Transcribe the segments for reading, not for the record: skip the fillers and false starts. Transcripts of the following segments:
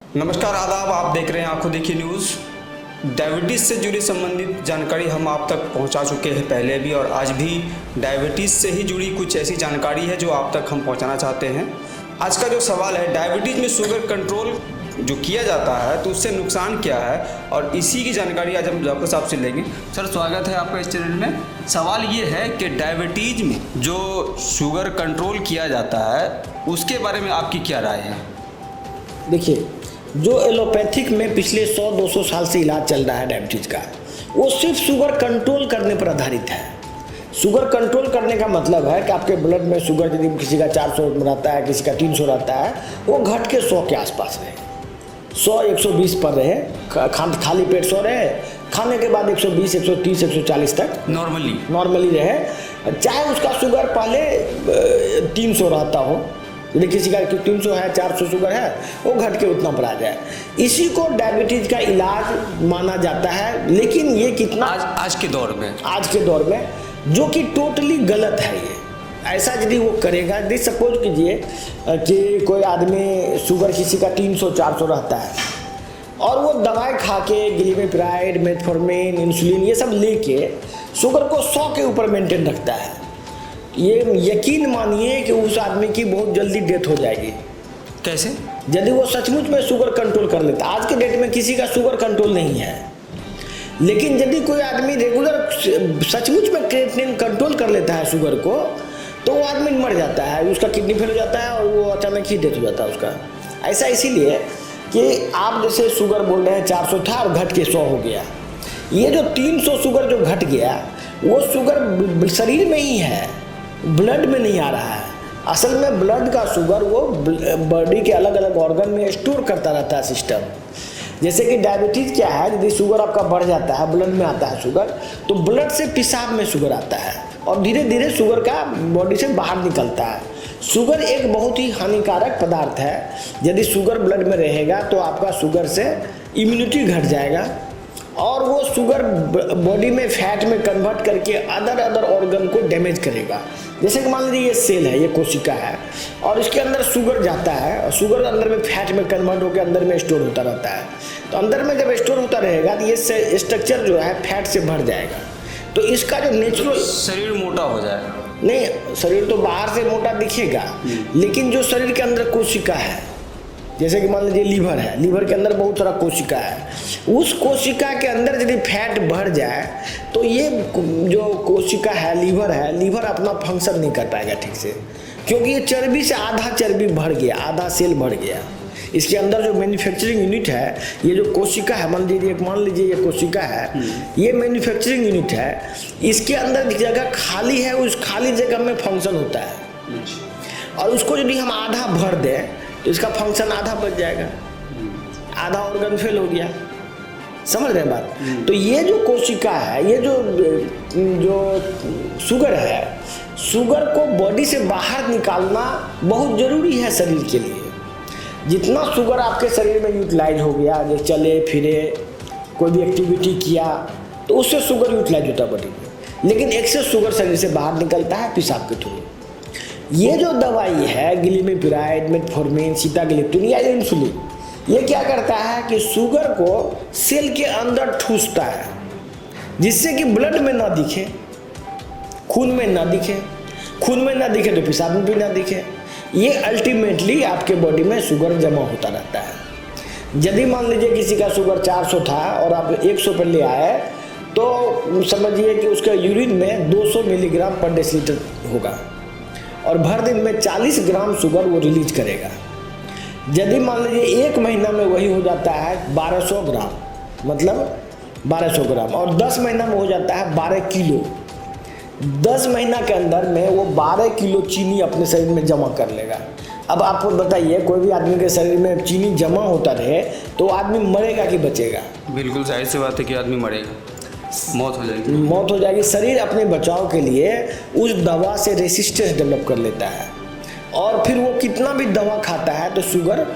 नमस्कार, आदाब। आप देख रहे हैं आंखों देखी न्यूज़। डायबिटीज़ से जुड़ी संबंधित जानकारी हम आप तक पहुंचा चुके हैं पहले भी, और आज भी डायबिटीज़ से ही जुड़ी कुछ ऐसी जानकारी है जो आप तक हम पहुंचाना चाहते हैं। आज का जो सवाल है, डायबिटीज़ में शुगर कंट्रोल जो किया जाता है तो उससे नुकसान क्या है, और इसी की जानकारी आज हम डॉक्टर साहब से लेंगे। सर, स्वागत है आपका इस चैनल में। सवाल ये है कि डायबिटीज़ में जो शुगर कंट्रोल किया जाता है उसके बारे में आपकी क्या राय है? देखिए, जो एलोपैथिक में पिछले 100-200 साल से इलाज चल रहा है डायबिटीज़ का, वो सिर्फ शुगर कंट्रोल करने पर आधारित है। शुगर कंट्रोल करने का मतलब है कि आपके ब्लड में शुगर यदि किसी का 400 रहता है, किसी का 300 रहता है, वो घट के 100 के आसपास रहे, 100-120 पर रहे, खाली पेट 100 रहे, खाने के बाद 120, 130, 140 तक नॉर्मली रहे। चाहे उसका शुगर पहले 300 रहता हो, यदि किसी का 300 है, 400 शुगर है, वो घट के उतना पर आ जाए, इसी को डायबिटीज़ का इलाज माना जाता है। लेकिन ये कितना आज के दौर में जो कि टोटली गलत है। ये ऐसा यदि वो करेगा, यदि सपोज कीजिए कि कोई आदमी शुगर किसी का 300-400 रहता है और वो दवाई खा के ग्लिमेपिराइड, मेटफॉर्मिन, इंसुलिन ये सब लेके शुगर को 100 के ऊपर मेंटेन रखता है, ये यकीन मानिए कि उस आदमी की बहुत जल्दी डेथ हो जाएगी। कैसे? यदि वो सचमुच में शुगर कंट्रोल कर लेता। आज के डेट में किसी का शुगर कंट्रोल नहीं है, लेकिन यदि कोई आदमी रेगुलर सचमुच में क्रिएटिनिन कंट्रोल कर लेता है शुगर को, तो वो आदमी मर जाता है, उसका किडनी फेल हो जाता है और वो अचानक ही डेथ हो जाता है उसका। ऐसा इसीलिए कि आप जैसे शुगर बोल रहे हैं 400 था और घट के 100 हो गया। ये जो 300 शुगर जो घट गया, वो शुगर शरीर में ही है, ब्लड में नहीं आ रहा है। असल में ब्लड का शुगर वो बॉडी के अलग अलग ऑर्गन में स्टोर करता रहता है सिस्टम। जैसे कि डायबिटीज़ क्या है, यदि शुगर आपका बढ़ जाता है, ब्लड में आता है शुगर, तो ब्लड से पेशाब में शुगर आता है और धीरे धीरे शुगर का बॉडी से बाहर निकलता है। शुगर एक बहुत ही हानिकारक पदार्थ है। यदि शुगर ब्लड में रहेगा तो आपका शुगर से इम्यूनिटी घट जाएगा और वो शुगर बॉडी में फैट में कन्वर्ट करके अदर ऑर्गन को डैमेज करेगा। जैसे कि मान लीजिए ये सेल है, ये कोशिका है और इसके अंदर शुगर जाता है और शुगर अंदर में फैट में कन्वर्ट होकर अंदर में स्टोर होता रहता है। तो अंदर में जब स्टोर होता रहेगा तो ये स्ट्रक्चर जो है फैट से भर जाएगा। तो इसका जो नेचुरल शरीर मोटा हो जाएगा। नहीं, शरीर तो बाहर से मोटा दिखेगा, लेकिन जो शरीर के अंदर कोशिका है, जैसे कि मान लीजिए लीवर है, लीवर के अंदर बहुत सारा कोशिका है, उस कोशिका के अंदर यदि फैट बढ़ जाए तो ये जो कोशिका है, लीवर अपना फंक्शन नहीं कर पाएगा ठीक से, क्योंकि ये चर्बी से आधा चर्बी बढ़ गया, आधा सेल बढ़ गया। इसके अंदर जो मैन्युफैक्चरिंग यूनिट है, ये जो कोशिका है, मान लीजिए ये कोशिका है, ये मैन्युफैक्चरिंग यूनिट है, इसके अंदर जगह खाली है, उस खाली जगह में फंक्शन होता है और उसको यदि हम आधा भर दें तो इसका फंक्शन आधा बच जाएगा, आधा ऑर्गन फेल हो गया। समझ रहे हैं बात? तो ये जो कोशिका है, ये जो शुगर है, शुगर को बॉडी से बाहर निकालना बहुत ज़रूरी है शरीर के लिए। जितना शुगर आपके शरीर में यूटिलाइज हो गया, जो चले फिरे, कोई भी एक्टिविटी किया, तो उससे शुगर यूटिलाइज होता है बॉडी में। लेकिन एक्सेस शुगर शरीर से बाहर निकलता है पेशाब के थ्रू। ये जो दवाई है ग्लिमेपिराइड, मेटफॉर्मिन, सीटाग्लिप्टिन या इंसुलिन, ये क्या करता है कि शुगर को सेल के अंदर ठूसता है, जिससे कि ब्लड में ना दिखे, खून में ना दिखे तो पेशाब में भी ना दिखे। ये अल्टीमेटली आपके बॉडी में शुगर जमा होता रहता है। यदि मान लीजिए किसी का शुगर 400 था और आप 100 पर ले आए, तो समझिए कि उसका यूरिन में 200 मिलीग्राम पर डेसीलीटर होगा और भर दिन में 40 ग्राम शुगर वो रिलीज करेगा। यदि मान लीजिए 1 महीना में वही हो जाता है 1200 ग्राम, मतलब 1200 ग्राम, और 10 महीना में हो जाता है 12 किलो। 10 महीना के अंदर में वो 12 किलो चीनी अपने शरीर में जमा कर लेगा। अब आपको बताइए, कोई भी आदमी के शरीर में चीनी जमा होता रहे तो आदमी मरेगा कि बचेगा? बिल्कुल जाहिर सी बात है कि आदमी मरेगा, मौत हो जाएगी। शरीर अपने बचाव के लिए उस दवा से रेसिस्टेंस डेवलप कर लेता है और फिर वो कितना भी दवा खाता है तो शुगर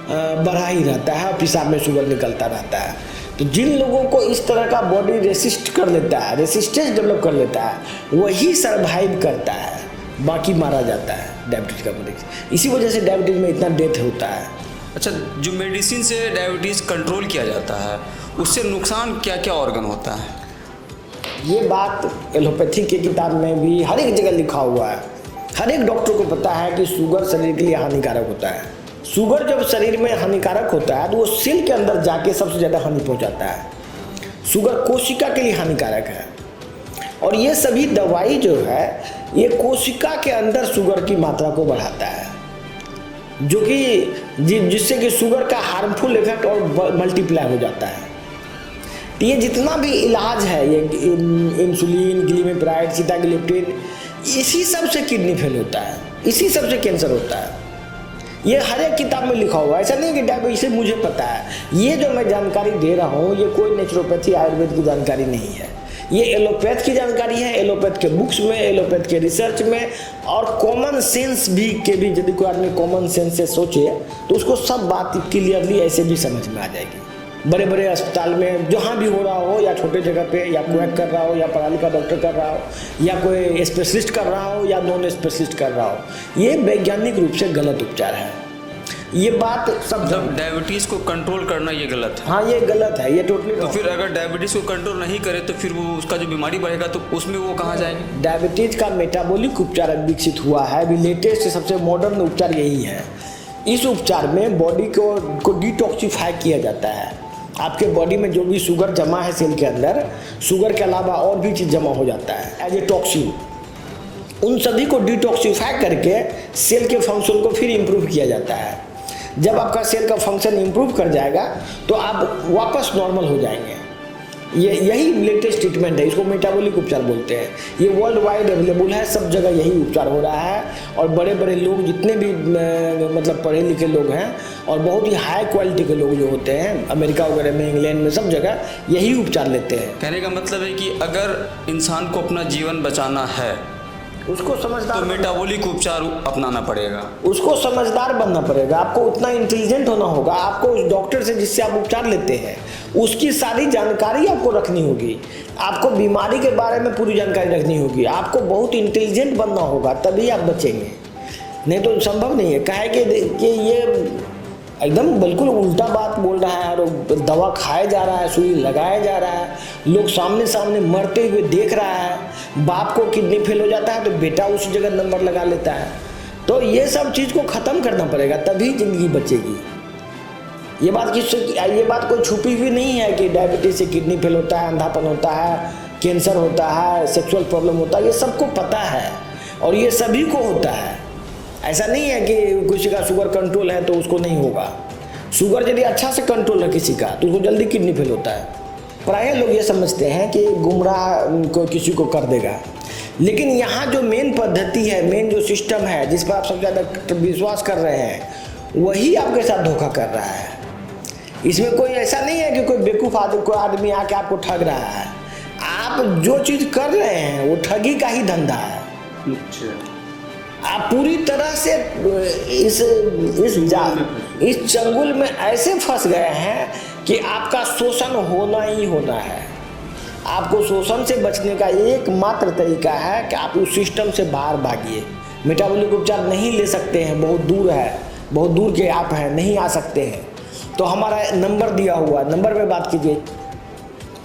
बढ़ा ही रहता है, पेशाब में शुगर निकलता रहता है। तो जिन लोगों को इस तरह का बॉडी रेसिस्ट कर लेता है, रेसिस्टेंस डेवलप कर लेता है, वही सर्वाइव करता है, बाकी मारा जाता है डायबिटीज का मरीज। इसी वजह से डायबिटीज में इतना डेथ होता है। अच्छा, जो मेडिसिन से डायबिटीज़ कंट्रोल किया जाता है उससे नुकसान क्या क्या ऑर्गन होता है? ये बात एलोपैथी की किताब में भी हर एक जगह लिखा हुआ है। हर एक डॉक्टर को पता है कि शुगर शरीर के लिए हानिकारक होता है। शुगर जब शरीर में हानिकारक होता है तो वो सेल के अंदर जाके सबसे ज़्यादा हानि पहुंचाता है। शुगर कोशिका के लिए हानिकारक है और ये सभी दवाई जो है ये कोशिका के अंदर शुगर की मात्रा को बढ़ाता है, जो कि जिससे कि शुगर का हार्मफुल इफेक्ट और मल्टीप्लाई हो जाता है। तो ये जितना भी इलाज है, ये इंसुलिन, ग्लिमेप्राइड, सीटाग्लिप्टिन, इसी सब से किडनी फेल होता है, इसी सब से कैंसर होता है। ये हर एक किताब में लिखा हुआ है। ऐसा नहीं कि डायबिटीज से मुझे पता है। ये जो मैं जानकारी दे रहा हूँ ये कोई नेचुरोपैथी आयुर्वेद की जानकारी नहीं है, ये एलोपैथ की जानकारी है। एलोपैथ के बुक्स में, एलोपैथ के रिसर्च में और कॉमन सेंस भी यदि कोई आदमी कॉमन सेंस से सोचे तो उसको सब बात क्लियरली ऐसे भी समझ में आ जाएगी। बड़े बड़े अस्पताल में जहाँ भी हो रहा हो, या छोटे जगह पे, या क्वैक कर रहा हो, या पढ़ा लिखा डॉक्टर कर रहा हो, या कोई स्पेशलिस्ट कर रहा हो, या नॉन स्पेशलिस्ट कर रहा हो, ये वैज्ञानिक रूप से गलत उपचार है। ये बात सब मतलब डायबिटीज़ को कंट्रोल करना ये गलत है। हाँ, ये गलत है, ये टोटली। तो फिर अगर डायबिटीज़ को कंट्रोल नहीं करे तो फिर वो उसका जो बीमारी बढ़ेगा तो उसमें वो कहाँ जाएंगे? डायबिटीज का मेटाबॉलिक उपचार विकसित हुआ है, अभी लेटेस्ट सबसे मॉडर्न उपचार यही है। इस उपचार में बॉडी को डिटॉक्सिफाई किया जाता है। आपके बॉडी में जो भी शुगर जमा है सेल के अंदर, शुगर के अलावा और भी चीज़ जमा हो जाता है एज ए टॉक्सिन। उन सभी को डिटॉक्सिफाई करके सेल के फंक्शन को फिर इम्प्रूव किया जाता है। जब आपका सेल का फंक्शन इम्प्रूव कर जाएगा तो आप वापस नॉर्मल हो जाएंगे। यही लेटेस्ट ट्रीटमेंट है, इसको मेटाबॉलिक उपचार बोलते हैं। ये वर्ल्ड वाइड अवेलेबल है, सब जगह यही उपचार हो रहा है। और बड़े बड़े लोग, जितने भी मतलब पढ़े लिखे लोग हैं और बहुत ही हाई क्वालिटी के लोग जो होते हैं, अमेरिका वगैरह में, इंग्लैंड में, सब जगह यही उपचार लेते हैं। कहने का मतलब है कि अगर इंसान को अपना जीवन बचाना है उसको समझदार तो मेटाबॉलिक उपचार अपनाना पड़ेगा, उसको समझदार बनना पड़ेगा। आपको उतना इंटेलिजेंट होना होगा। आपको उस डॉक्टर से जिससे आप उपचार लेते हैं उसकी सारी जानकारी आपको रखनी होगी। आपको बीमारी के बारे में पूरी जानकारी रखनी होगी। आपको बहुत इंटेलिजेंट बनना होगा, तभी आप बचेंगे, नहीं तो संभव नहीं है। काहे कि ये एकदम बिल्कुल उल्टा बात बोल रहा है और दवा खाया जा रहा है, सुई लगाया जा रहा है, लोग सामने सामने मरते हुए देख रहा है। बाप को किडनी फेल हो जाता है तो बेटा उसी जगह नंबर लगा लेता है। तो ये सब चीज़ को ख़त्म करना पड़ेगा, तभी ज़िंदगी बचेगी। ये बात कोई छुपी हुई नहीं है कि डायबिटीज से किडनी फेल होता है, अंधापन होता है, कैंसर होता है, सेक्सुअल प्रॉब्लम होता है। ये सबको पता है और ये सभी को होता है। ऐसा नहीं है कि किसी का शुगर कंट्रोल है तो उसको नहीं होगा। शुगर यदि अच्छा से कंट्रोल है किसी का तो उसको जल्दी किडनी फेल होता है। प्राय लोग ये समझते हैं कि गुमराह को किसी को कर देगा, लेकिन यहाँ जो मेन पद्धति है, मेन जो सिस्टम है जिस पर आप सबसे ज़्यादा विश्वास कर रहे हैं, वही आपके साथ धोखा कर रहा है। इसमें कोई ऐसा नहीं है कि कोई बेवकूफ़ आदमी आके आपको ठग रहा है। आप जो चीज़ कर रहे हैं वो ठगी का ही धंधा है। आप पूरी तरह से इस चंगुल में ऐसे फंस गए हैं कि आपका शोषण होना ही होना है। आपको शोषण से बचने का एकमात्र तरीका है कि आप उस सिस्टम से बाहर भागिए। मेटाबॉलिक उपचार नहीं ले सकते हैं, बहुत दूर है, बहुत दूर के आप हैं, नहीं आ सकते हैं, तो हमारा नंबर दिया हुआ, नंबर पे बात कीजिए।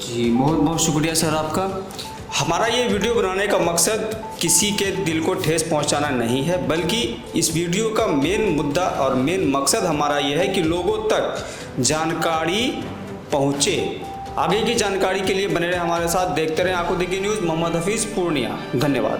जी बहुत बहुत शुक्रिया सर आपका। हमारा ये वीडियो बनाने का मकसद किसी के दिल को ठेस पहुंचाना नहीं है, बल्कि इस वीडियो का मेन मुद्दा और मेन मकसद हमारा ये है कि लोगों तक जानकारी पहुंचे। आगे की जानकारी के लिए बने रहे हमारे साथ, देखते रहें आंखों देखी न्यूज़। मोहम्मद हफीज़, पूर्णिया। धन्यवाद।